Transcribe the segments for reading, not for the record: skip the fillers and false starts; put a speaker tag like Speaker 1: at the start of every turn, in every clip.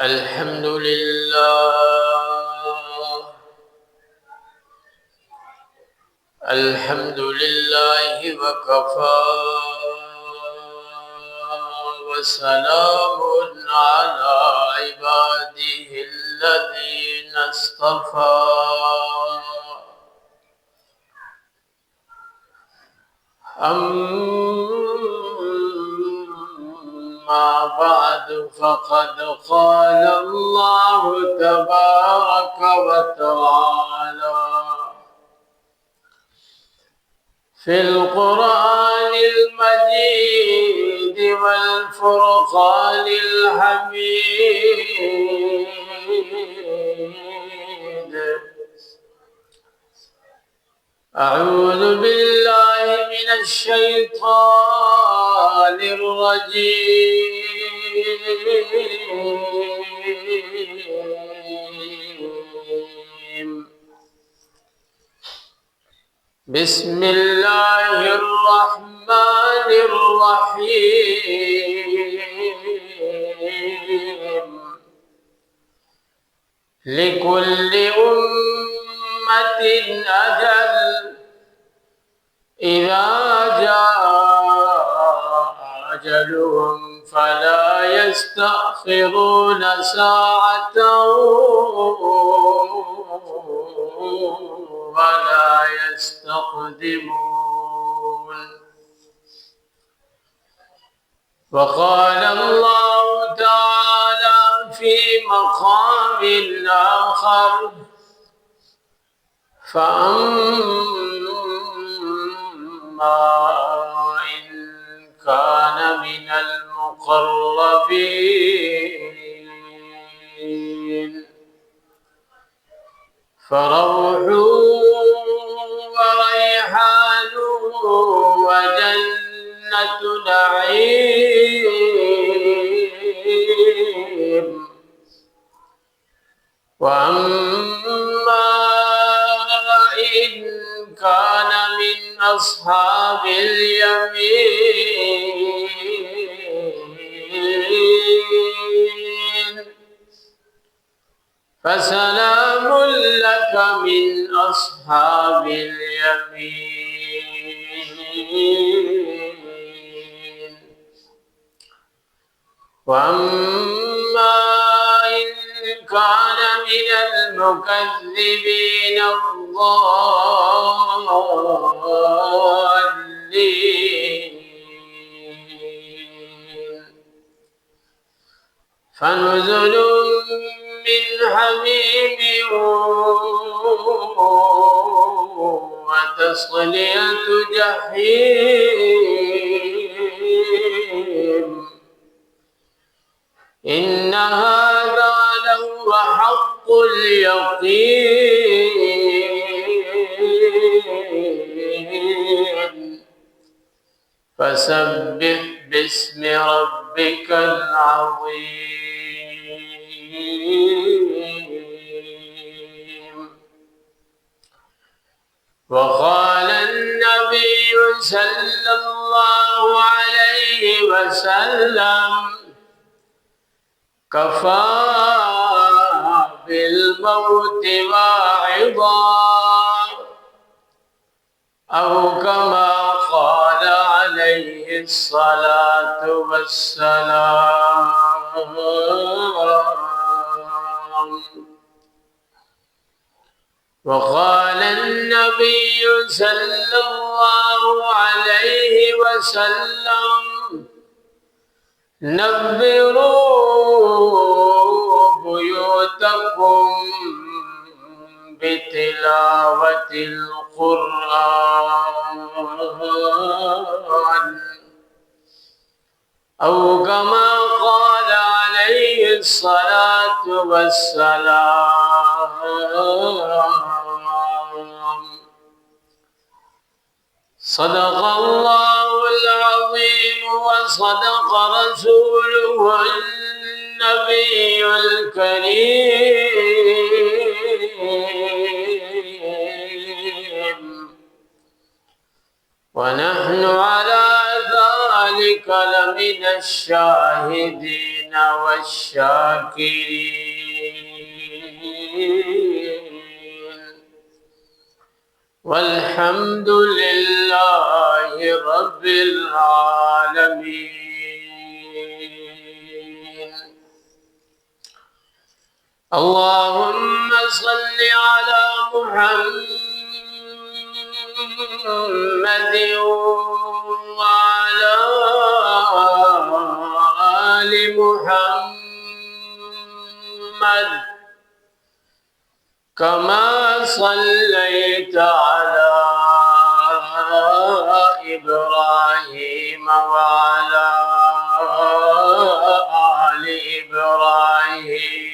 Speaker 1: الحمد لله الحمد لله وكفى وسلام على عباده الذين اصطفى أما بعد فقد قال الله تبارك وتعالى في القرآن المجيد والفرقان الحميد أعوذ بالله من الشيطان الرجيم بسم الله الرحمن الرحيم لكل أمة أجل إذا جاء أجلهم فلا يستأخرون ساعة ولا يستقدمون وقال الله تعالى في مقام آخر فأما إن كان من المقربين فروح وريحان وجنة نعيم وأما إن كان من أصحاب اليمين فسلام لك من أصحاب اليمين وأما إن كان من المكذبين الضالين فنزل من حميم وتصلية جحيم إن هذا لهو حق اليقين فسبح باسم ربك العظيم وقال النبي صلى الله عليه وسلم كفى بالموت واعظا أو كما قال عليه الصلاة والسلام وقال النبي صلى الله عليه وسلم نبروا بيوتكم بتلاوة القرآن أو كما قال عليه الصلاة والسلام صدق الله العظيم وصدق رسوله النبي الكريم ونحن على ذلك ذلك لمن الشاهدين والشاكرين والحمد لله رب العالمين. اللهم صل على محمد وعلى آل محمد كما صليت على إبراهيم وعلى آل إبراهيم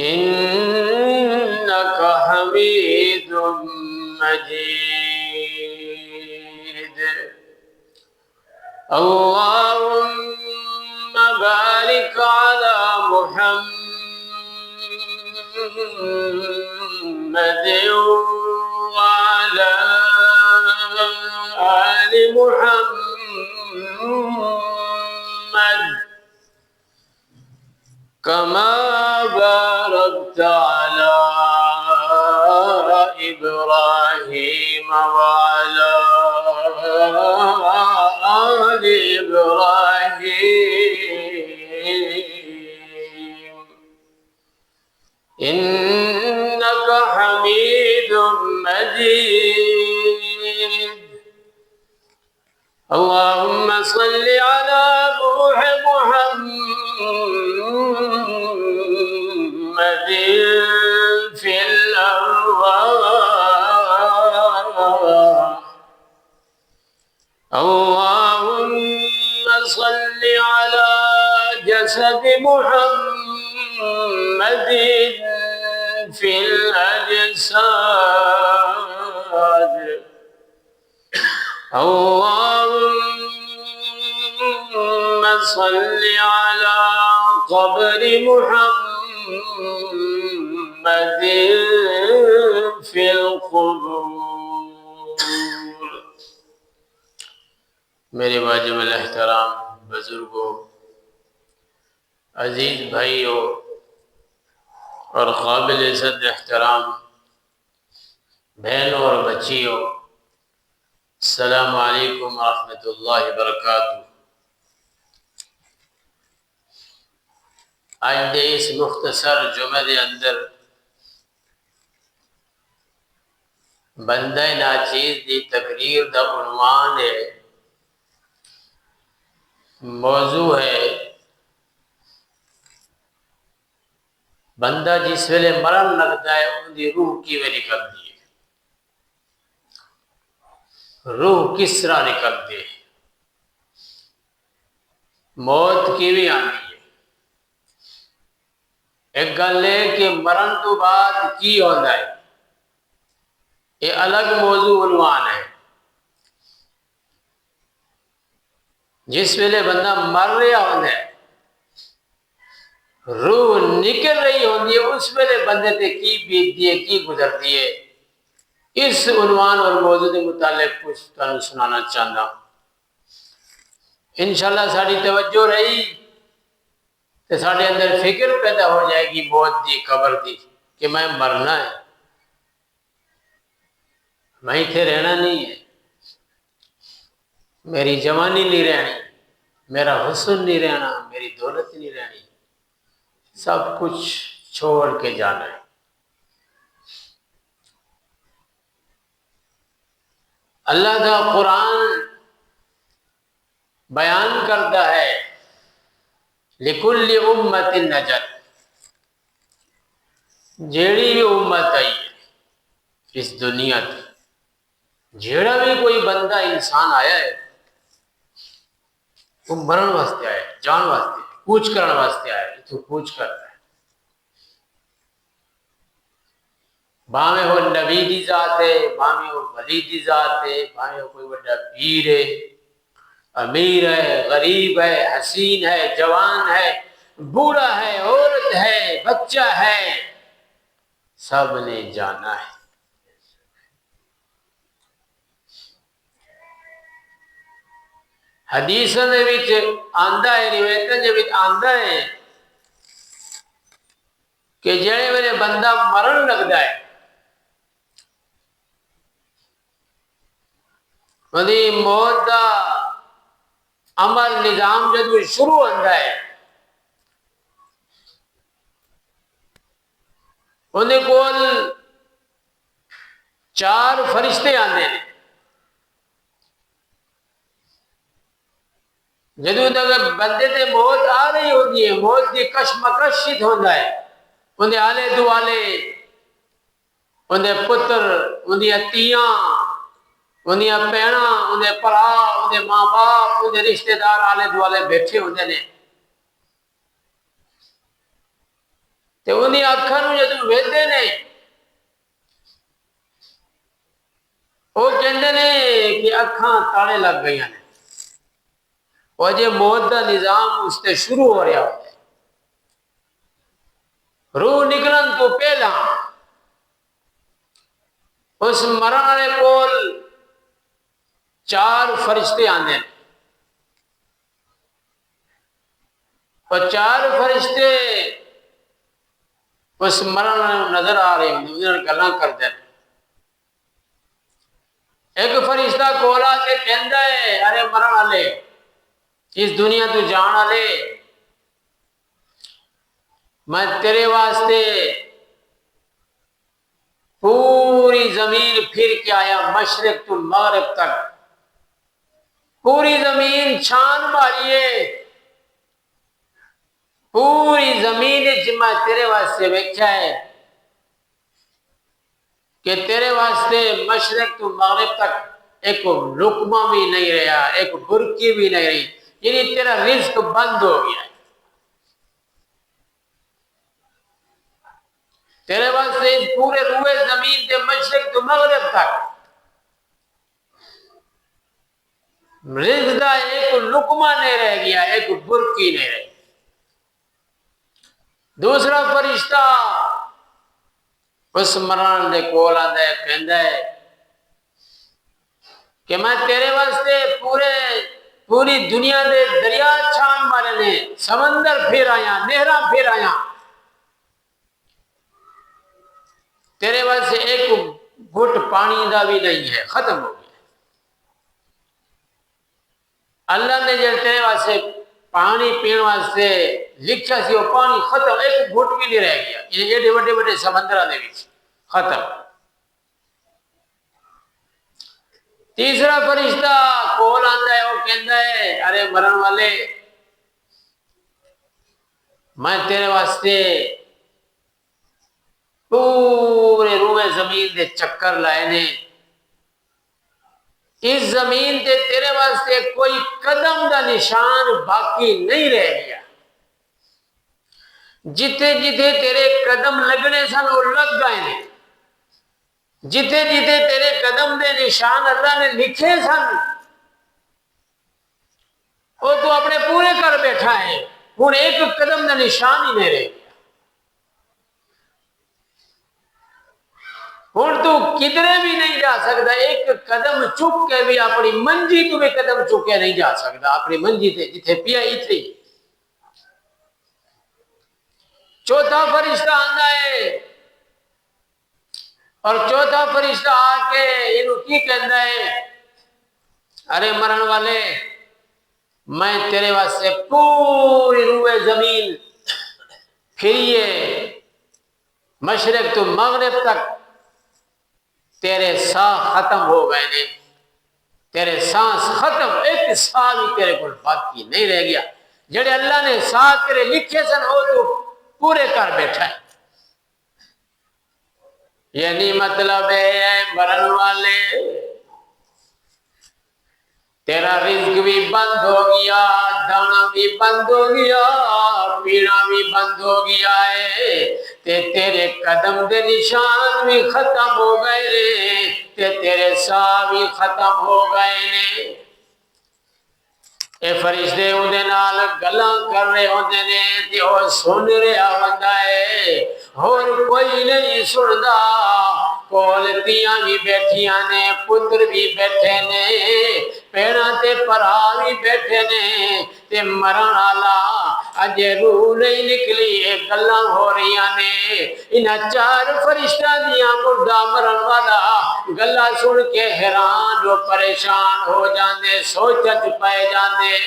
Speaker 1: إنك حميد مجيد. اللهم بارك على محمد وعلى آل محمد كما باركت على إبراهيم وعلى آل إبراهيم إنك حميد مجيد. اللهم صل على روح محمد في الأرواح. اللهم صل على جسد محمد في الأجساد. اللهم صل على قبر محمد في القبور. میرے واجب الاحترام بزرگوں، عزیز بھائیوں اور قابل عزت احترام بہنوں اور بچیوں، السلام علیکم ورحمۃ اللہ وبرکاتہ۔ آج دے اس مختصر جمعے دے اندر بندہ ناچیز دی تقریر دا عنوان ہے، موضوع ہے بندہ جس ویلے مرن لگتا ہے ان دی روح کی وے نکلتی ہے، روح کس طرح نکلتی ہے، موت کی بھی آتی ہے۔ ایک گل ہے کہ مرن تو بعد کی ہوتا ہے، یہ الگ موضوع عنوان ہے۔ جس ویلے بندہ مر رہا ہوتا ہے، روح نکل رہی ہوتی ہے، اس ویلے بندے تے کی بیتتی ہے، کی گزرتی ہے، اس عنوان اور موضوع کے متعلق کچھ تمہیں سنانا چاہتا ہوں۔ انشاءاللہ ساری توجہ رہی تو سارے اندر فکر پیدا ہو جائے گی موت دی، قبر دی، کہ میں مرنا ہے، میں اتنے رہنا نہیں ہے، میری جوانی نہیں رہنی، میرا حسن نہیں رہنا، میری دولت نہیں رہنی، سب کچھ چھوڑ کے جانا ہے۔ اللہ کا قرآن بیان کرتا ہے لِكُلِّ أُمَّةٍ نَجَتْ، جیڑی بھی امت آئی ہے اس دنیا کی، جیڑا بھی کوئی بندہ انسان آیا ہے وہ مرن واسطے آیا ہے، جان واسطے، کوچ کرنے واسطے آیا ہے، تو کوچ کرتا ہے۔ باویں وہ نبی دی ذات ہے، باویں وہ ولی دی ذات ہے، باویں وہ کوئی بڑا پیر ہے، امیر ہے، غریب ہے، حسین ہے، جوان ہے، بوڑھا ہے، عورت ہے، بچہ ہے، سب نے جانا ہے۔ حدیثاں دے وچ آندا ہے، روایتاں دے وچ آندا ہے کہ جڑے ویلے بندہ مرن لگدا ہے وہی موت دا عمل نظام جدو شروع ہوتا ہے اندے کول 4 فرشتے آتے ہیں. جدو تک بندے تے موت آ رہی ہوتی ہے، موت کی کشمکش ہوتا ہے، اندے آلے دوالے اندے پتر، اندیاں تیاں، اندیاں پینا، اندے پرا، اندے ماں باپ، اندے رشتہ دار آلے دوالے بیٹھے ہوندے نے. تے اندیاں اکھاں نوں جدوں ویکھدے نے وہ کہندے نے کہ اکھاں تاڑے لگ گئی ہیں اور جے موت دا نظام اس تے شروع ہو رہا ہوتا ہے. روح نکلن تو پہلا اس مرن والے کول 4 فرشتے آندے ہیں اور 4 فرشتے اس مرن والے نظر آ رہے ہیں، انہاں نال گلاں کردے ہیں. ایک فرشتہ کولا کے کہندا ہے ارے مرن والے اس دنیا تو جان والے میں تیرے واسطے پوری زمین پھر کے آیا، مشرق تو مغرب تک پوری زمین چھان ماریے، پوری زمین میں تیرے واسطے ویکھیا ہے کہ تیرے واسطے مشرق تو مغرب تک ایک لقمہ بھی نہیں رہا، ایک برکی بھی نہیں رہی، یعنی تیرا رزق بند ہو گیا ہے. تیرے واسطے اس پورے روئے زمین کے مشرق تو مغرب تک رزق دا ایک لقمہ نہیں رہ گیا، ایک برکی نہیں رہی. دوسرا فرشتہ اس مران دے کول آندا ہے، کہندا ہے کہ میں تیرے واسطے پوری دنیا دے دریا چھان مارے نے، سمندر پھر آیا، نہراں پھر آیا، تیرے واسطے ایک گھٹ پانی دا بھی نہیں ہے، ختم ہو گیا. اللہ نے جب تیرے واسطے پانی پین واسطے لکھا سی وہ پانی ختم، ایک گھٹ بھی نہیں رہ گیا، یہ ایڈے بڑے بڑے سمندراں دے وچ ختم. تیسرا فرشتہ کول آندا ہے، وہ کہندا ہے ارے مرن والے میں تیرے واسطے پورے روئے زمین دے چکر لائے نے، اس زمین تے تیرے واسطے کوئی قدم دا نشان باقی نہیں رہ گیا، جتھے جتھے تیرے قدم لگنے سن وہ لگ گئے نے، جتھے جتھے تیرے قدم دے نشان اللہ نے لکھے سن وہ تو اپنے پورے کر بیٹھا ہے، ہن ایک قدم دا نشان ہی نہیں رہ گیا. ہن تو کدھرے بھی نہیں جا سکتا، ایک قدم چک کے بھی اپنی منجی تو بھی قدم چکے نہیں جا سکتا، اپنی منجی تے جتھے پیا اتھے. چوتھا فرشتہ آندا ہے اور چوتھا فرشتہ آ کے انہوں کی کہندا ہے ارے مرن والے میں تیرے واسطے پوری روئے زمین پھریے مشرق تو مغرب تک تیرے سانس ختم ہو گئے نے، تیرے سانس ختم، ایک سانس بھی تیرے کو باقی نہیں رہ گیا، جڑے اللہ نے سانس تیرے لکھے سن وہ تو پورے کر بیٹھا ہے. یعنی مطلب ہے مرن والے تیرا رزق بھی بند ہو گیا، دانا بھی بند ہو گیا، پینا بھی بند ہو گیا ہے، تے تیرے قدم دے نشان بھی ختم ہو گئے نے، تے تیرے ساہ بھی ختم ہو گئے نے. اے فرشتے اندے نال گلاں کر رہے ہوندے نے تے او سن رہا ہوندا ہے، اور کوئی نہیں سندا. کول تیاں بھی بیٹھیاں نے، پتر بھی بیٹھے نے، پیڑاں تے پرا بھی بیٹھے نے تے مرن والا اجے روح نہیں نکلی گلاں ہو رہی نے انہاں چار فرشتہ دیاں مردہ مرن والا گلاں سن کے حیران و پریشان ہو جاندے سوچ پے جاندے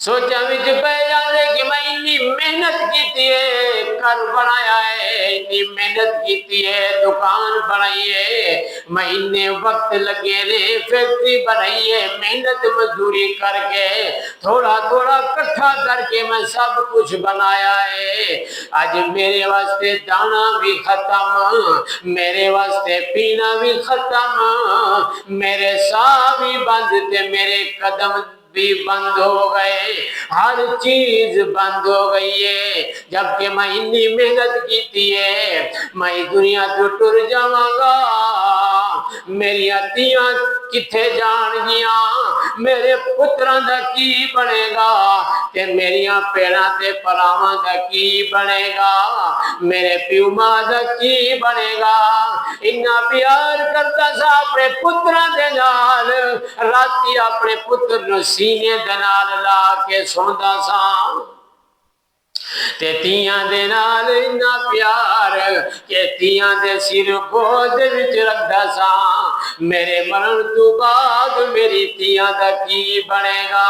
Speaker 1: سوچا وچ پہ جاندے کہ میں اتنی محنت کیتی ہے گھر بنایا ہے اتنی محنت کیتی ہے دکان بنائی ہے میں اتنے وقت لگے نے فیکٹری بنائی ہے محنت مزدوری کر کے تھوڑا تھوڑا کٹھا کر کے میں سب کچھ بنایا ہے آج میرے واسطے دانا بھی ختم میرے واسطے پینا بھی ختم میرے ساہ بھی بند تے میرے قدم بھی بند ہو گئے ہر چیز بند ہو گئی ہے جبکہ میں اتنی محنت کیتی ہے میں دنیا تو ٹر جاواں گا میری تیاں کتھے جان گیاں میرے پتراں دا کی بنے گا تے میریاں پیڑاں تے پراواں دا کی بنے گا میرے پیو ماں دا کی بنے گا اتنا پیار کرتا سا اپنے پتراں دے نال راتی اپنے پتر نو سینے دے نال لا کے سوندا سا تے تیاں دے نال اتنا پیار کہ تیاں دے سر گود وچ رکھدا سا میرے مرن تو بعد میری تیاں دا کی بنے گا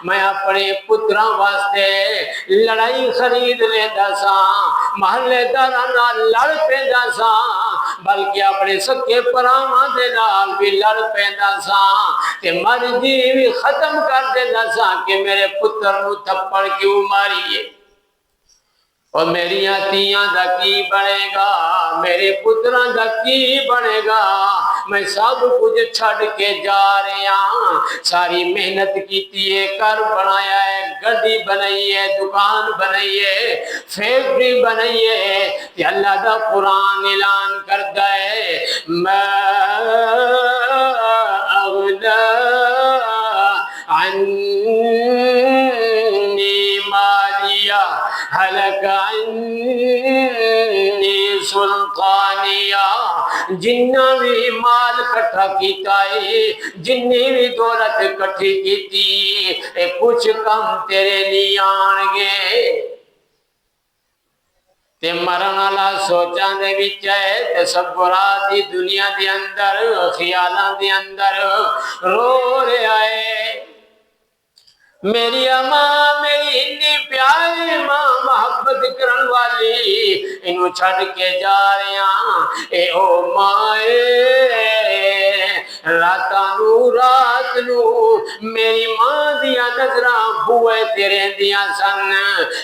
Speaker 1: میں اپنے پتراں واسطے لڑائی خرید لیندا سا محلے داراں نال لڑ پیندا سا بلکہ اپنے سکے پراواں دے نال بھی لڑ پیندا سا تے مرضی بھی ختم کر دیندا سا کہ میرے پتر نو تھپڑ کیوں ماری ہے اور میری تیاں دا کی بنے گا میرے پتراں دا کی بنے گا میں سب کچھ چھڑ کے جا رہا ساری محنت کیتی ہے گھر بنایا ہے گڈی بنائی ہے دکان بنائی ہے فیکٹری بنائی ہے کہ اللہ دا قرآن اعلان کرتا ہے ما اغنا عنی مالیا حلق عنی سلطانیہ جنہ بھی مال کٹھا کیتا ہے جنی بھی دولت کٹھی کیتی اے کچھ کم تیرے لیے آن گے تے مرن والا سوچاں دے وچ ہے تصورات دی دنیا دے اندر خیالاں دے اندر رو رہا ہے میری ماں میری اتنی پیاری ماں محبت کرن والی انہوں چھڑ کے جا رہا اے او ماں رات نو میری ماں دیا نظراں بوئے تیرے دیا سن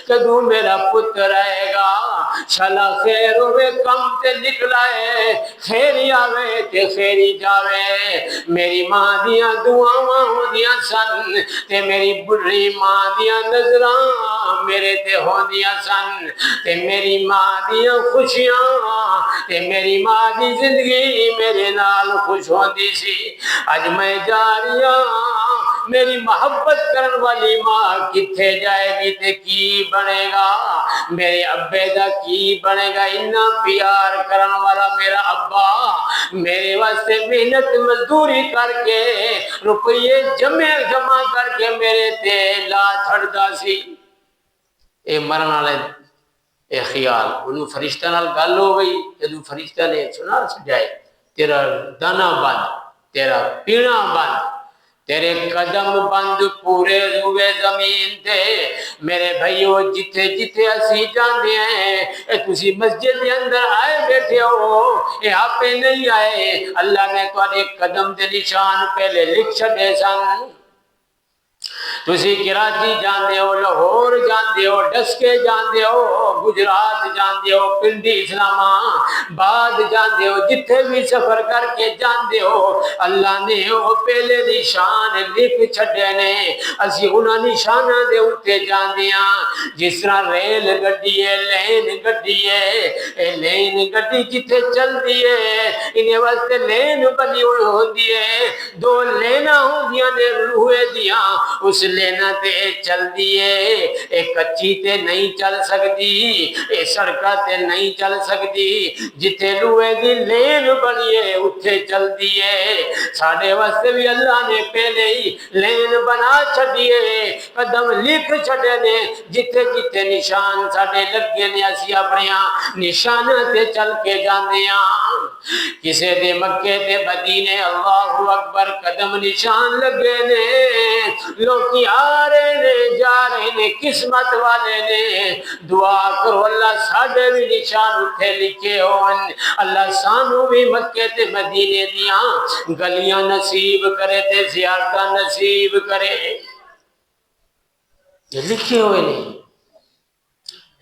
Speaker 1: کدوں میرا پتر آئے گا شلا خیر ہوئے کم تے نکلا ہے خیری آوے تے خیری جاوے میری ماں دیا دعاواں ہو دیا سن تے میری بڑی ماں دیا نظراں میرے تے ہو دیا سن تے میری ماں دیا خوشیاں تے میری ماں دی زندگی میرے نال خوش ہو دی سی آج میں جا رہا میری محبت کرن والی ماں کتھے جائے گی تے کی بنے گا میرے ابے دا کی بنے گا اتنا پیار کرن والا میرا ابا میرے واسطے محنت مزدوری کر کے روپیے جمع کر کے میرے تے لا چھڑدا سی اے مرن والے اے خیال انہوں فرشتہ نال گل ہو گئی جدوں فرشتہ نے سنا سجائے تیرا دانا بند تیرا پینا بند تیرے قدم بند پورے روئے زمین تے میرے بھائیو جتھے جتھے اسی جاندے ہیں اے تسی مسجد کے اندر آئے بیٹھے ہو اے آپ نہیں آئے اللہ نے تواڈے قدم دے نشان پہلے لکھ چھڈے سن تسی کراچی جاندے ہو لاہور جاندے ہو ڈسکے جاندے ہو گجرات جاندے ہو پنڈی اسلام آباد جاندے ہو جتھے بھی سفر کر کے جاندے ہو اللہ نے وہ پہلے نشان لکھ چھڈے نے اسی انہاں نشاناں دے اوتے جاندیاں جس طرح ریل گڈی ہے لین گڈی ہے اے لین گڈی جتھے چلدی ہے انہیں واسطے لین بنی ہوئی ہوندی ہے دو لینا ہوندیاں نے روئے دیاں اس لینا تے چل دیے اے کچی تے نہیں چل سکتی اے سڑکاں تے نہیں چل سکتی جتھے لوہے دی لین بنیے اتھے چل دیے ساڈے واسطے بھی اللہ نے پہلے ہی لین بنا چھڈیے قدم لکھ چھڈے نے جتھے جتھے نشان ساڈے لگے نے اسی اپنیاں نشان تے چل کے جاندے ہاں کسے دے مکے تے مدینے اللہ اکبر قدم نشان لگے نے لوکی آ رہے نے جا رہے نے قسمت والے نے دعا کرو اللہ ساڈے بھی نشان اٹھے لکھے ہون اللہ سانو بھی مکے تے مدینے دیاں گلیاں نصیب کرے تے زیارتاں نصیب کرے یہ لکھے ہوئے نہیں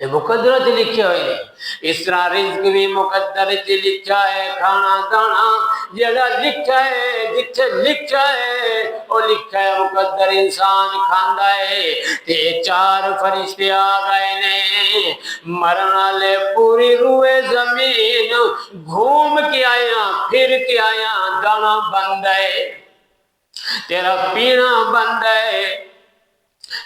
Speaker 1: یہ مقدرت لکھے ہوئے ہیں اس طرح رزق بھی مقدر چ لکھا ہے کھانا دانا جڑا لکھا ہے جتھے لکھا ہے وہ لکھا ہے مقدر انسان کھاندا ہے تے چار فرشتے آ گئے نے مرن والے پوری روئے زمین گھوم کے آیا پھر کے آیا دانا بند ہے تیرا پینا بند ہے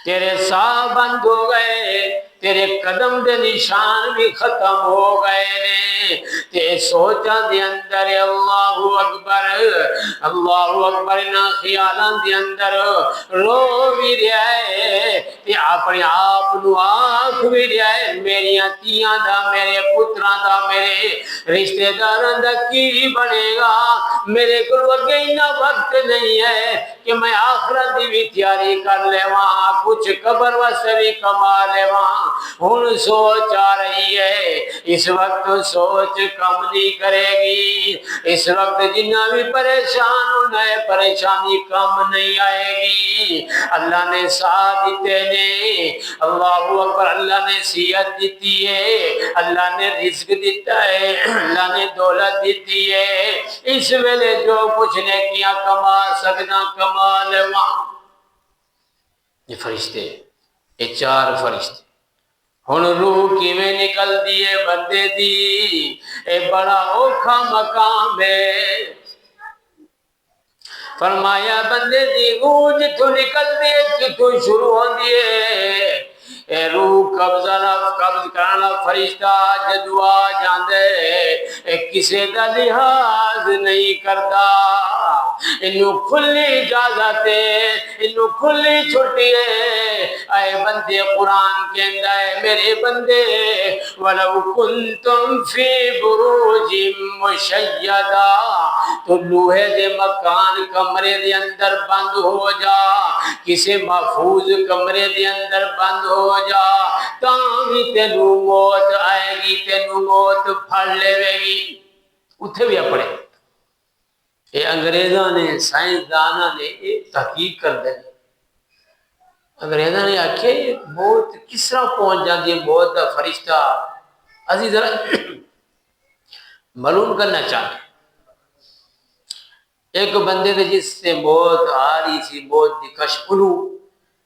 Speaker 1: تیرے سا بند ہو گئے تیرے قدم دے نشان بھی ختم ہو گئے نے تے سوچاں دے اندر اللہ اکبر نا خیالاں دے اندر رو بھی رہا ہے تے اپنے آپ نو آکھ بھی رہا ہے میریاں تیاں دا میرے پتراں دا میرے رشتہ داراں دا کی بنے گا میرے کو اگے اتنا وقت نہیں ہے کہ میں آخرت دی بھی تیاری کر لے وہاں کچھ قبر واسطے بھی کما لے وہاں ہن سوچ آ رہی ہے اس وقت سوچ کم نہیں کرے گی اس وقت جنہ بھی پریشان ہونا ہے پریشانی کم نہیں آئے گی اللہ نے ساتھ دیتے نے اللہ اکبر اللہ نے صحت دیتی ہے اللہ نے رزق دیتا ہے اللہ نے دولت دیتی ہے اس ویلے جو کچھ نیکیاں کما سکنا کما لے وہاں یہ فرشتے یہ چار فرشتے ہن روح کیویں نکل دیے بندے دی اے بڑا اوکھا مقام ہے فرمایا بندے دی روح جتوں نکل دی جتوں شروع ہوندی ہے اے روح قبض کرنا فرشتہ جدو آ جاندے اے کسے دا لحاظ نہیں کردا انہوں کھلی اجازت ہے انہوں کھلی چھٹی ہے اے بندے قرآن کے اندر ہے میرے بندے وَلَوْ كُنْتُمْ فِي بُرُوجٍ مُشَيَّدَةٍ تو لوہے دے مکان کمرے دے اندر بند ہو جا کسی محفوظ کمرے دے اندر بند ہو جا تاں تینوں موت آئے گی تینوں موت پھڑ لے گی اتھے بھی اپنے یہ انگریزاں نے سائنسداناں نے تحقیق کر دے انگریزاں نے آکھے موت کس طرح پہنچ جاندی ہے موت دا فرشتہ اسی ذرا معلوم کرنا چاہتے ایک بندے دے جس سے موت آ رہی سی موت دی کشپلو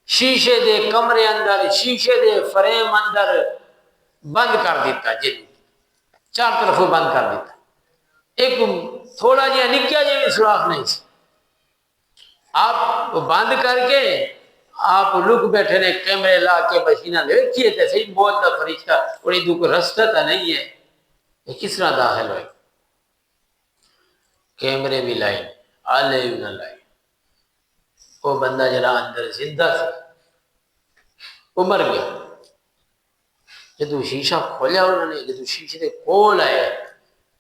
Speaker 1: شیشے دے کمرے اندر شیشے دے فریم اندر بند کر دیتا جن چار طرفوں بند کر دیتا ایک تھوڑا جہا نکیا جہا بھی سراخ نہیں سی آپ بند کر کے آپ لک بیٹھے نے کیمرے لا کے مشینہ دیکھیے تھے صحیح موت دا فرشتہ اور یہ کوئی رستہ تا نہیں ہے یہ کس طرح داخل ہوئے کیمرے بھی لائے آلے بھی نہ لائے وہ بندہ جرا اندر زندہ سی وہ مر گیا جدو شیشہ کھولیا انہوں نے جدو شیشے دے کول آئے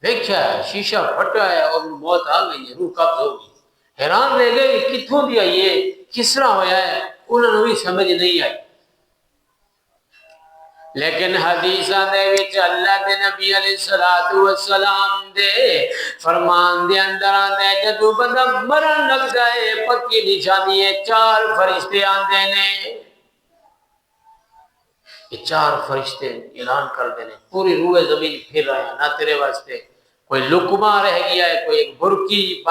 Speaker 1: دیکھا شیشہ پھٹا ہے اور موت آ گئی ہے روح قبض ہو گئی حیران رہ گئے کتھوں دیا یہ کس طرح ہویا ہے انہوں نے بھی سمجھ نہیں آئی لیکن حدیثاں دے وچ اللہ دے نبی علیہ السلام دے فرمان دے اندر آندے جدو بندہ مرن لگ جائے پکی نشانی ہے چار فرشتے آندے نے یہ چار فرشتے اعلان کر دینے پوری روح زمین پھر رہا ہے نہ تیرے واسطے کوئی لقمہ رہ گیا ہے کوئی ایک برکی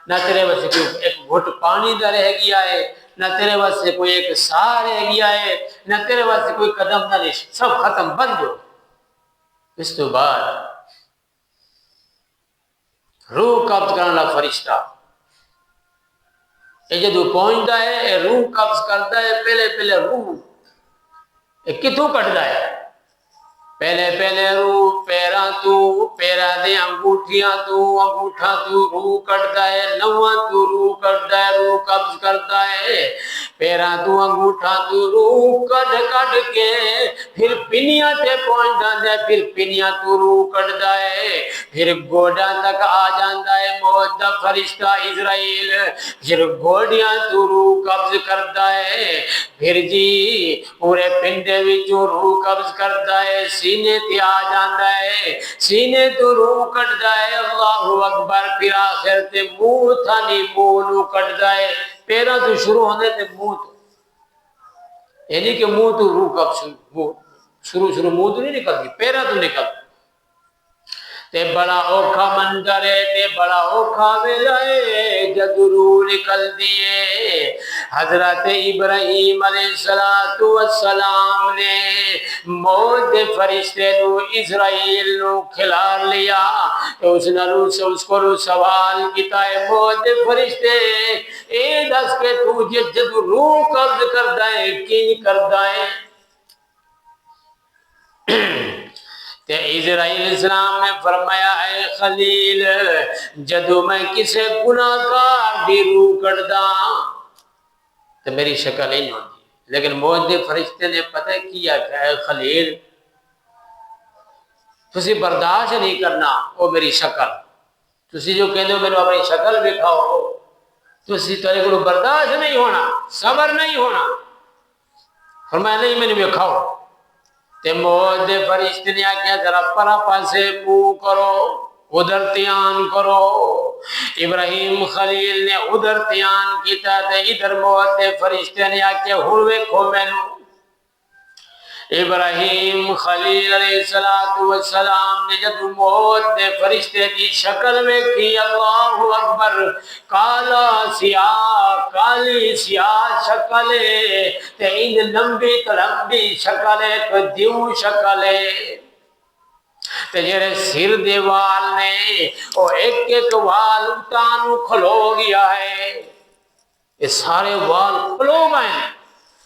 Speaker 1: نہ تیرے واسطے کوئی ایک گھٹ پانی دا رہ گیا ہے نہ تیرے واسطے کوئی ایک سا رہ گیا ہے نہ تیرے واسطے کوئی قدم نہ رہ سب ختم بند ہو اس تو بعد روح قبض کرنا فرشتہ یہ جدو پہنچتا ہے روح قبض کرتا ہے پہلے پہلے روح کتوں کٹتا ہے پہلے پہلے روح پیرا تو پیرا دے انگوٹھیاں تو انگوٹھا تو روح کٹتا ہے نواں تو روح کٹتا ہے روح قبض کرتا ہے پیرا تو انگوٹھا تو روح کٹ کٹ کے پھر پنیاں تے پہنچ جاتا ہے پھر پنیاں تو روح کٹتا ہے پھر گوڈا تک آ جاتا ہے موت دا فرشتہ اسرائیل پھر گوڈیاں تو روح قبض کرتا ہے پھر جی پورے پنڈے وچوں روح قبض کرتا ہے سینے تے آ جاتا ہے سینے تو روح کٹتا ہے اللہ اکبر پھر آخر تے منہ تھا نہیں منہ نو کٹتا ہے پیرا تو شروع ہونے تے منہ تو یعنی کہ منہ تو روح قبض شروع منہ تو نہیں نکلتی پیرا تو نکلتا تے بڑا اوکھا منظر ہے تے بڑا اوکھا ویلا ہے جد روح نکل دیے حضرت ابراہیم علیہ السلام نے موت دے فرشتے نو اسرائیل نو کھلار لیا تو اس کو سوال کیتا ہے موت دے فرشتے اے دس کے تو جد روح قبض کردا ہے کی کردا ہے تے اسرائیل السلام نے فرمایا اے خلیل جدو میں کسے گناہگار دی روح کٹدا تو میری شکل نہیں ہوتی لیکن موت دے فرشتے نے پتہ کیا کہ اے خلیل تسی برداشت نہیں کرنا وہ میری شکل تسی جو کہندے ہو میرے اپنی شکل دکھاؤ تسی تیرے کو برداشت نہیں ہونا صبر نہیں ہونا فرمایا نہیں میں نے دکھاؤ تے موت دے فرشتے نے آکھیا ذرا پرا پاسے منہ کرو ادھر دھیان کرو ابراہیم خلیل نے ادھر دھیان کیتا تے ادھر موت دے فرشتے نے آکھیا ہن ویکھو مینوں ابراہیم خلیل علیہ السلام نے جب موت دے فرشتے دی شکل ویکھی اللہ اکبر کالا سیاہ کالی سیاہ شکل ہے تے ان لمبی لمبی شکل ہے تو دیو شکل ہے تے جڑے سر دے وال نے او ایک ایک وال اتانو کھلو گیا ہے یہ سارے وال کھلو گئے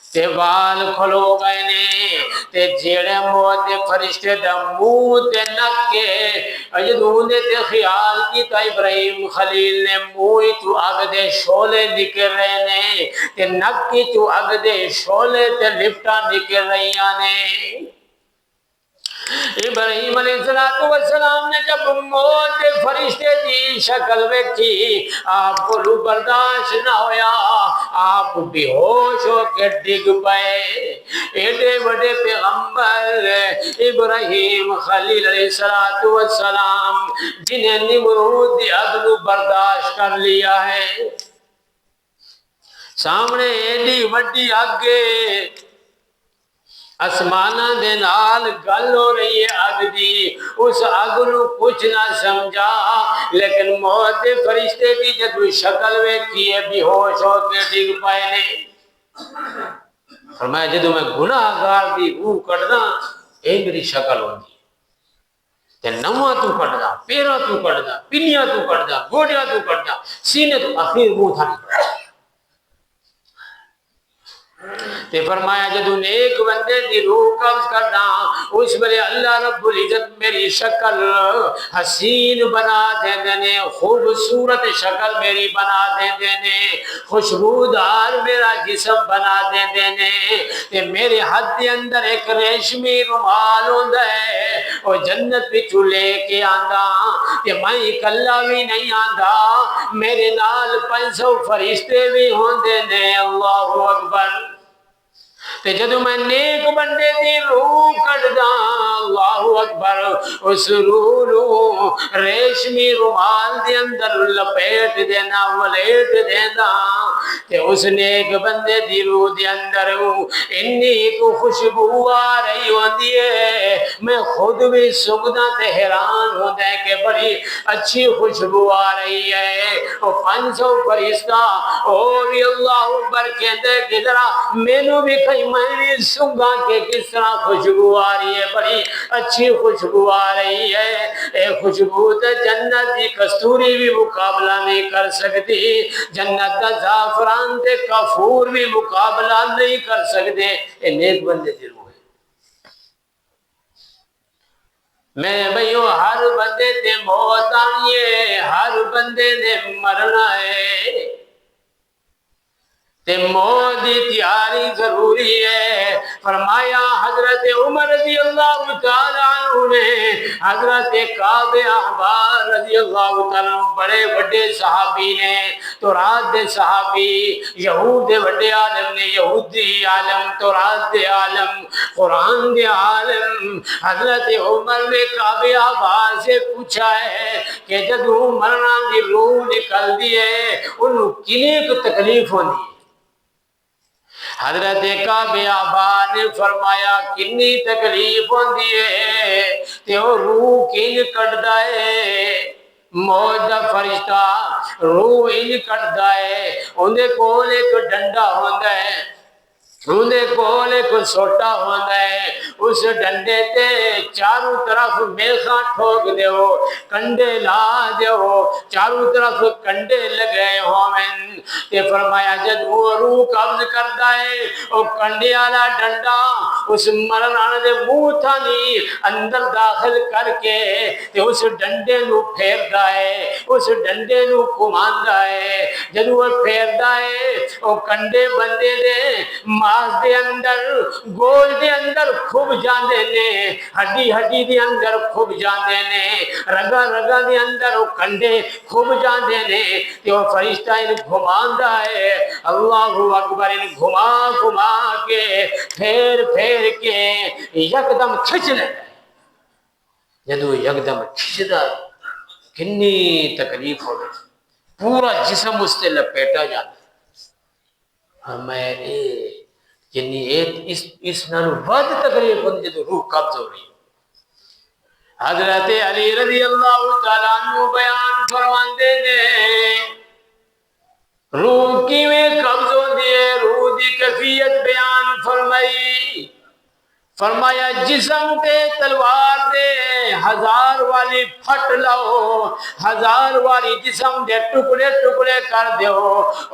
Speaker 1: تے وال کھلو گئے نے تے جیڑے موت دے فرشتے دا منہ تے نک کے جدوں نے تے خیال کیتا ابراہیم خلیل نے منہ تو اگ دے شولے نکل رہے نے تے نک تو اگ دے شولے تے لفٹاں نکل رہیاں نے ابراہیم علیہ السلام نے جب موت دے فرشتے دی شکل ویکھی آپ کو برداشت نہ ہویا آپ بے ہوش ہو کے ڈگ پئے ایڈے بڑے پیغمبر ابراہیم خلیل علیہ السلام جنہیں نمرود دی اگلو برداشت کر لیا ہے سامنے ایڈی وڈی آگے آسمانہ دے نال گل ہو رہی ہے اگ دی اس اگ نو کچھ نہ سمجھا لیکن موت دے فرشتے دی جدو شکل ویکھی ہے بے ہوش ہو کے ڈگ پائے نے فرمایا جدو میں گناہ گار دی روح کٹدا اے میری شکل ہوندی تے نواں تو کٹدا پیرا تو کٹدا پنیاں تو کٹدا گوڑیاں تو کٹدا سینے تو آخر منہ تھا نہیں تے فرمایا جدو نیک بندے دی روح قبض کرنا اس ویلے اللہ رب العزت میری شکل حسین بنا دے دینے خوبصورت شکل میری بنا دے دینے خوشبودار میرا جسم بنا دے دینے تے میرے ہاتھ دے اندر ایک ریشمی رومال ہوندا ہے او جنت وچوں لے کے آندا تے میں اکلا بھی نہیں آندا میرے نال 500 فرشتے بھی ہوندے نے اللہ اکبر تے جدو میں نیک بندے دی روح کٹدا اللہ اکبر اس روح نو ریشمی رومال دے اندر لپیٹ دینا ولیٹ دینا تے اس نیک بندے دی روح دے اندر انی کو خوشبو آ رہی ہوندی ہے میں خود بھی سگدا تے حیران ہوندا ہے کہ بڑی اچھی خوشبو آ رہی ہے او 500 فرشتہ او بھی اللہ اکبر کہندے کہ ذرا مینوں بھی میں بھی سنگا کہ کس طرح خوشبو آ رہی ہے بڑی اچھی خوشبو آ رہی ہے اے خوشبو تے جنت دی کستوری بھی مقابلہ نہیں کر سکتی جنت دا کافران تے کافور بھی مقابلہ نہیں کر سکتے، اے نیک بندے دی روح ہے۔ میں بھائیو ہر بندے تے موت آنی ہے، ہر بندے نے مرنا ہے، تے موت دی تیاری ضروری ہے۔ فرمایا حضرت عمر رضی اللہ تعالیٰ عنہ نے، حضرت کعب احبار رضی اللہ تعالیٰ عنہ بڑے بڑے صحابی نے، تورات دے صحابی، یہود دے بڑے عالم نے، یہودی عالم، تورات دے عالم، قرآن دے عالم۔ حضرت عمر نے کعب احبار سے پوچھا ہے کہ جدوں مرنا دی روح نکل دی ہے انہوں کنی کو تکلیف ہوندی ہے؟ حضرت کعب احبار نے فرمایا کنی تکلیف ہوندی ہے تے وہ روح کنج کٹدا ہے، موت دا فرشتہ روح انج کٹدا ہے، اندے کول ایک ڈنڈا ہوندا ہے، اندے کول ایک سوٹا ہوندا ہے، اس ڈنڈے تے چاروں طرف میخاں ٹھوک دیو، کنڈے لا دیو، چاروں طرف کنڈے لگے ہوئن تے فرمایا جد وہ روح قبض کردا ہے او کنڈے والا ڈنڈا اس مرن والے دے منہ تھانی اندر داخل کر کے تے اس ڈنڈے نو پھیردا ہے، اس ڈنڈے نو گھماندا ہے، جد وہ پھیردا ہے او کنڈے بندے دے ماس دے اندر گول دے اندر کھب جاندے نے، ہڈی ہڈی دے اندر کھب جاندے نے، رگا رگا دے اندر وہ کنڈے کھب جاندے نے تے وہ فرشتہ ان گھماندا ہے، اللہ اکبر، ان گھما گھما کے پھیر پھیر کے یکدم کھچ لے، جدو یکدم کھچدا کنی تکلیف ہو گئی، پورا جسم اس سے لپیٹا جاتا ہے۔ ہمیں جنی اس نالو ود تکلیف ہوندی جدو روح قبض ہو رہی ہے۔ حضرت علی رضی اللہ تعالیٰ عنہ بیان فرماندے نے روح کی میں قبض ہوندی ہے، روح دی کیفیت بیان فرمائی، فرمایا جسم تے تلوار دے 1000 والی پھٹ لاؤ، 1000 والی جسم دے ٹکڑے ٹکڑے کر دیو،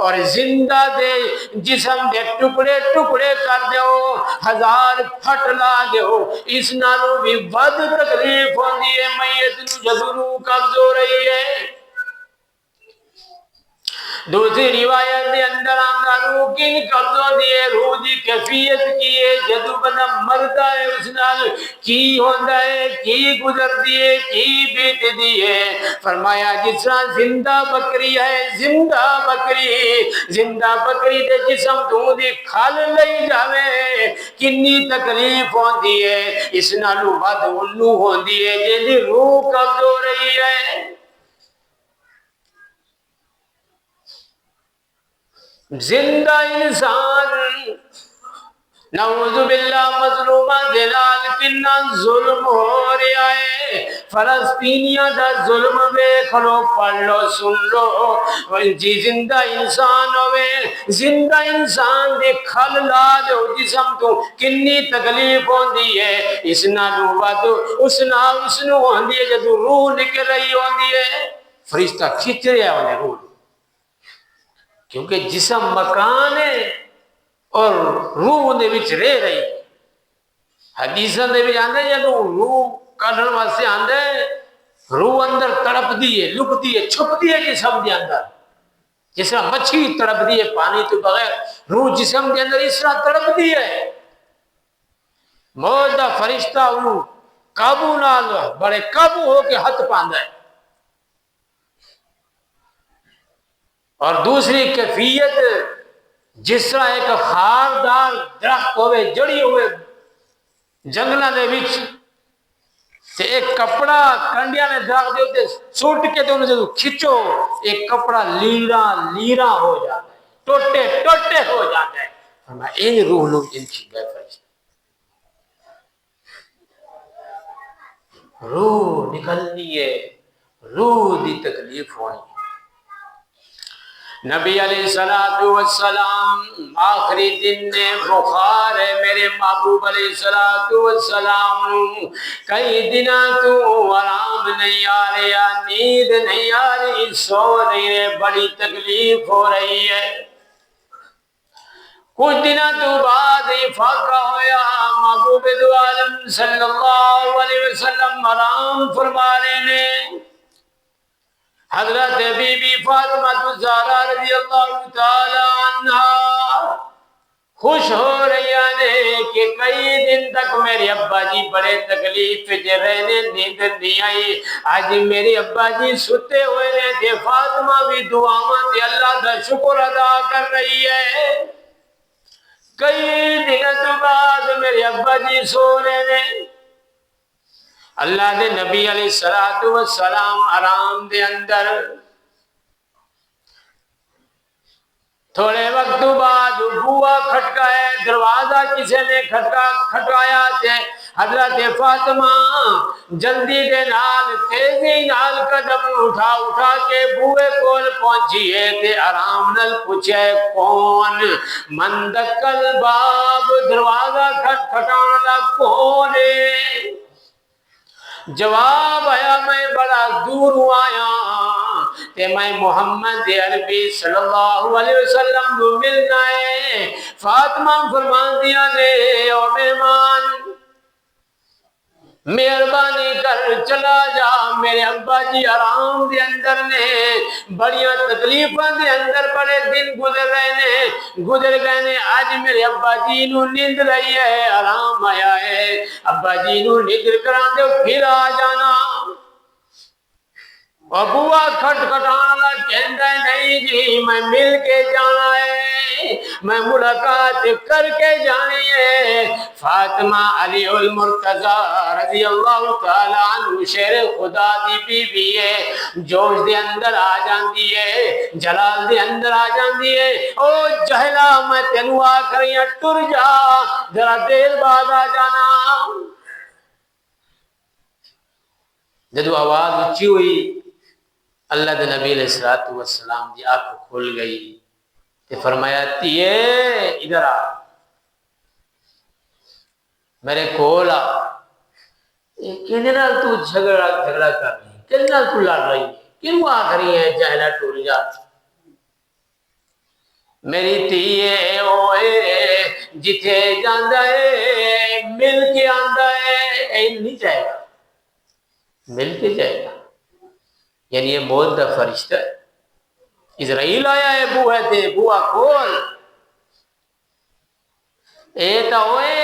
Speaker 1: اور زندہ دے جسم دے ٹکڑے ٹکڑے کر دیو، 1000 پھٹ لا دیو، اس نالوں بھی ود تکلیف ہوندی ہے میت نو جدوں روح قبض ہو رہی ہے۔ دوسری روایت دے اندر آندا روح کی قبض ہوندی ہے، روح دی کیفیت کی ہے، جدو بندہ مردا ہے اس نال کی ہوندا ہے، کی گزردی ہے، کی بیتدی ہے۔ فرمایا جس طرح زندہ بکری ہے، زندہ بکری دے جسم تو دی کھال لئی جاوے کنی تکلیف ہوندی ہے، اس نالو ود اونوں ہوندی ہے جے دی روح قبض ہو رہی ہے۔ زندہ انسان نعوذ باللہ مظلومہ دلال کنہ ظلم ہو رہا ہے، فلسطینیہ دا ظلم ویکھ لو، پڑھ لو، سن لو، جی زندہ انسان ہوئے، زندہ انسان دے کھل لا دو جسم تو کنی تکلیف ہوندی ہے، اس نالو ود اس نو ہوندی ہے جدو روح نکل رہی ہوندی ہے، فرشتہ کھچ رہا ہوندے روح، کیونکہ جسم مکان ہے اور روح دے وچ رہ رہی ہے۔ حدیثاں دے وچ آندا ہے جدوں روح کڈھن واسطے آندا ہے، روح اندر تڑپدی ہے، لکدی ہے، چھپدی ہے جسم دے اندر، جس طرح مچھلی تڑپدی ہے پانی تو بغیر، روح جسم دے اندر اس طرح تڑپدی ہے۔ موت دا فرشتہ انہوں قابو نال بڑے قابو ہو کے ہاتھ پاندا ہے۔ اور دوسری کیفیت جس طرح ایک خاردار درخت ہوئے جڑی ہوئے جنگلہ دے وچ تے ایک کپڑا کنڈیاں نے درخت دے ہوتے سوٹ کے دے انہیں جدو کھچو ایک کپڑا لیرا لیرا ہو جاتا ہے، ٹوٹے ٹوٹے ہو جاتا ہے۔ فرمایا این روح لوگ ان کی گئے فرشتے، روح نکلنی ہے، روح دی تکلیف ہونی ہے۔ نبی علیہ السلام آخری دن نے بخار ہے میرے محبوب علیہ السلام، کئی دنہ تو آرام نہیں آ رہا، نیند نہیں آ رہی، سو نہیں رہے، بڑی تکلیف ہو رہی ہے۔ کچھ دنوں تو بعد ہی فاقہ ہویا، محبوب دو عالم صلی اللہ علیہ وسلم آرام فرما رہے نے۔ حضرت بی بی فاطمہ الزہرا رضی اللہ تعالی عنہا خوش ہو رہی نے کہ کئی دن تک میرے ابا جی بڑے تکلیف وچ رہنے، نیند نہیں آئی، آج میرے ابا جی ستے ہوئے نے تے فاطمہ بھی دعاواں تے اللہ کا شکر ادا کر رہی ہے۔ کئی دنوں بعد میرے ابا جی سو رہے نے، اللہ دے نبی علیہ الصلوۃ والسلام آرام دے اندر۔ تھوڑے وقت بعد بوا کھٹکایا، دروازہ کسی نے کھٹکایا تے حضرت فاطمہ جلدی دے نال تیزی نال قدم اٹھا کے بوئے کول پہنچی ہے تے آرام نال پوچھے کون؟ من دقل باب، دروازہ کھٹکھٹانے والا کون ہے؟ جواب آیا میں بڑا دور آیا تے میں محمد عربی صلی اللہ علیہ وسلم نو ملنا ہے۔ فاطمہ فرمان دیا نے او مہمان مہربانی کر چلا جا، میرے ابا جی آرام دے اندر نے، بڑیاں تکلیفاں دے اندر بڑے دن گزر گئے نے، آج میرے ابا جی نو نیند رہی ہے، آرام آیا ہے، ابا جی نو نیند کران دے پھر آ جانا۔ بوا کھٹکھٹانا کہندا ہے نہیں جی میں مل کے جانا ہے، میں ملاقات کر کے جانی ہے۔ فاطمہ علی المرتضی رضی اللہ تعالی عنہ شیر خدا دی بی بی ہے، جوش دے اندر آ جاندی ہے، جلال دے اندر آ جاندی ہے، او جہلا میں تینوں آکھ رہی ہوں ٹر جا، ذرا دیر بعد آ جانا۔ جدو آواز اچھی ہوئی، اللہ دے نبی علیہ الصلوۃ والسلام دی آنکھ کھل گئی تے فرمایا تیے ادھر آ، میرے کول آ۔ کہنے نال تو جھگڑا کر رہی، کہنے نال تو لڑ رہی ہے، کیوں آکھ رہی ہے جہلا ٹور جا؟ میری تیے اوئے جتھے جاندا ہے مل کے آندا ہے، این نہیں جائے گا، مل کے جائے گا، یعنی یہ موت دا فرشتہ ہے۔ اسرائیل آیا ہے بوہے تے، بوا کھول، اے تا ہوئے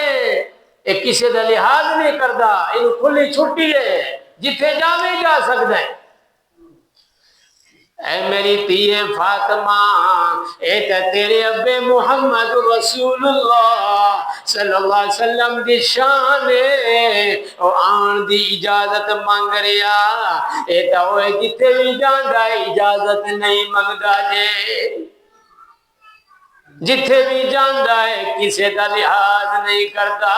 Speaker 1: اے کسی دا لحاظ نہیں کردا، اینو کھلی چھٹی ہے، جتھے جاوے جا سکدا ہے۔ اے میری تیے فاطمہ، اے تا تیرے ابے محمد رسول اللہ صلی اللہ علیہ وسلم دی شان ہے، او آن دی اجازت مانگ رہا، اے تا ہوئے جتے بھی جاندا ہے اجازت نہیں مانگدا جے، جتھے بھی جاندا ہے کسے دا لحاظ نہیں کردا،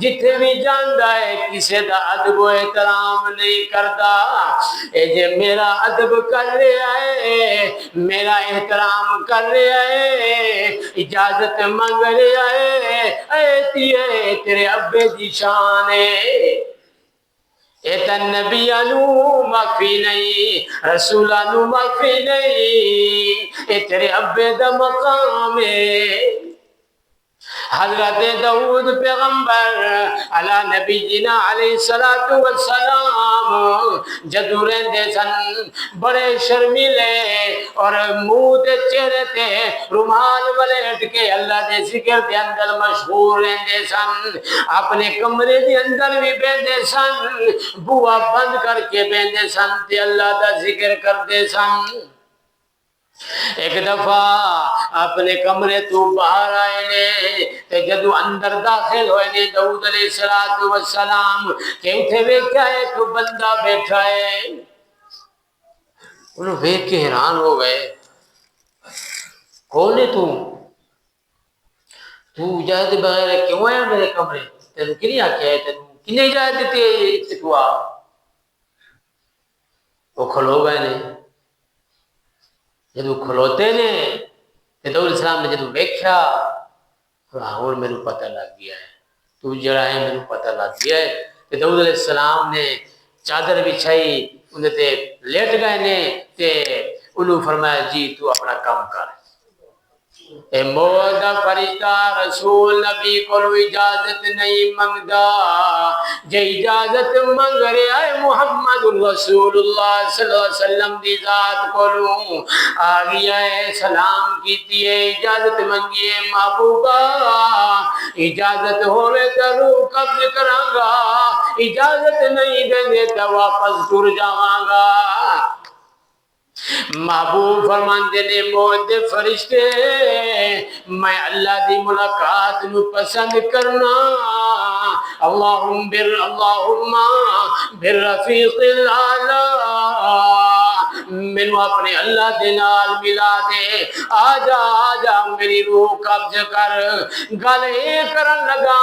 Speaker 1: جتھے بھی جاندا ہے کسے دا ادب و احترام نہیں کردا۔ اے جے میرا ادب کر رہا ہے، میرا احترام کر رہا ہے، اجازت مانگ رہا ہے، اے تیے تیرے ابے دی شان ہے۔ اے تا نبیانو مخفی نہیں، رسولانو مخفی نہیں، اے تیرے ابے دا مقام ہے۔ حضرت داؤد پیغمبر علی نبی جینا علیہ السلام جدو رہندے سن بڑے شرمیلے اور منہ تے چہرے تے رومال ولیٹ کے اللہ دے ذکر دے اندر مشغول رہندے سن، اپنے کمرے دے اندر بھی بیندے سن، بوا بند کر کے بیندے سن تے اللہ دا ذکر کردے سن۔ ایک دفعہ اپنے کمرے تو باہر آئے نے تے جدو اندر داخل ہوئے نے داؤد علیہ السلام کہ اتھے ویکھیا ایک بندہ بیٹھا ہے، انہوں ویکھ کے حیران ہو گئے، کون ہے تو اجازت بغیر کیوں آیا میرے کمرے؟ تینوں کنی آکھیا ہے، تینوں کنے اجازت دیتی ہے اتنے تو آ؟ وہ کھلو گئے نے، جدو کھلوتے نے داؤد علیہ السلام نے جدو ویکھیا اور میرے پتہ لگ گیا ہے تو جڑا ہے، میرے پتہ لگ گیا ہے۔ داؤد علیہ السلام نے چادر بچھائی، انہیں تے لیٹ گئے نے تے انہوں فرمایا جی تو اپنا کام کر۔ اے موت دا فرشتہ رسول نبی کو اجازت نہیں منگدا، جے اجازت منگ رہا ہے محمد رسول اللہ صلی اللہ علیہ وسلم دی ذات کو آ گیا ہے، سلام کیتی ہے، اجازت منگی ہے محبوبہ، اجازت ہوئے تو روح قبض کراں گا، اجازت نہیں دیں گے تو واپس ٹر جاواں گا۔ محبوب فرماندے نے موت دے فرشتے میں اللہ دی ملاقات نو پسند کرنا، اللہم بالرفیق الاعلی، مینو اپنے اللہ دے نال ملا دے، آجا میری روح قبض کر۔ گل اے کرن لگا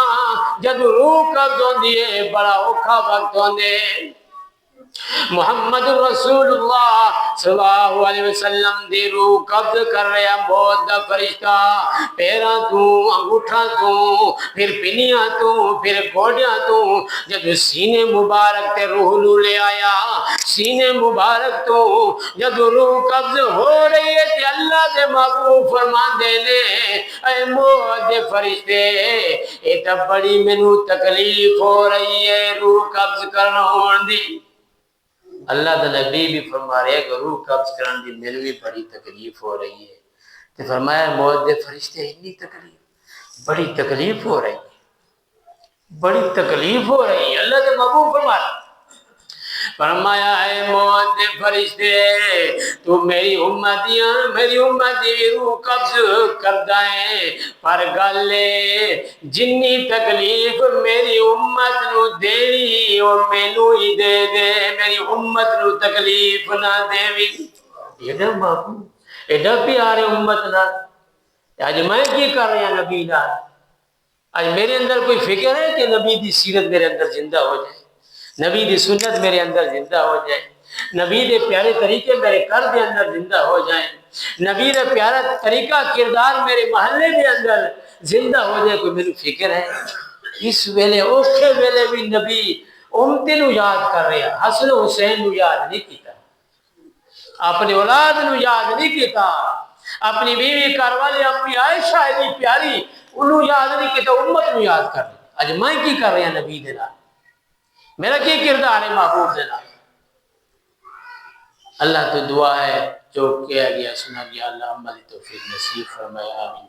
Speaker 1: جد روح قبض ہوندی ہے بڑا اوکھا وقت ہوندے، محمد رسول اللہ صلی اللہ علیہ وسلم دی روح قبض کر رہا موت دا فرشتہ، پیراں تو، انگوٹھاں تو، پھر پنیاں تو، پھر گوڑیاں تو، جب سینے مبارک تے روح نو لے آیا، سینے مبارک تو جب روح قبض ہو رہی ہے تے اللہ دے محبوب فرماندے نے اے موت دے فرشتے اے تے بڑی مینوں تکلیف ہو رہی ہے روح قبض کرنا ہون دی۔ اللہ دا نبی بھی فرما رہے کہ روح قبض کرن دی میرے بھی بڑی تکلیف ہو رہی ہے، تو فرمایا موت دے فرشتے اتنی تکلیف، بڑی تکلیف ہو رہی ہے، بڑی تکلیف ہو رہی ہے، اللہ دے محبوب فرما رہے فرمایا اے موت دے فرشتے تو میری امتی روح قبض کردا ہے، پر گل جنی تکلیف میری امت نو دیوی او مینوں ہی دے دے، میری امت نو تکلیف نہ دیوی۔ ایڈا محبوب ایڈا پیارے امت نال، آج میں کی کر رہا نبی نال؟ آج میرے اندر کوئی فکر ہے کہ نبی دی سیرت میرے اندر زندہ ہو جائے، نبی دی سنت میرے اندر زندہ ہو جائے، نبی دے پیارے طریقے میرے گھر دے اندر زندہ ہو جائیں، نبی دے پیارا طریقہ کردار میرے محلے دے اندر زندہ ہو جائے، کوئی میری فکر ہے؟ اس ویلے اوکھے ویلے بھی نبی امتی نو یاد کر رہا، حسن حسین نو یاد نہیں کیتا، اپنی اولاد نو یاد نہیں کیتا، اپنی بیوی گھر والے اپنی عائشہ دی پیاری انہوں یاد نہیں کیتا، امت نو یاد کر رہا۔ اج میں کی کر رہا نبی دے نال؟ میرا کی کردار ہے محبوب دے نال؟ اللہ تو دعا ہے جو کیا گیا سنا گیا، اللہ عمل توفیق نصیب فرمائے، آمین۔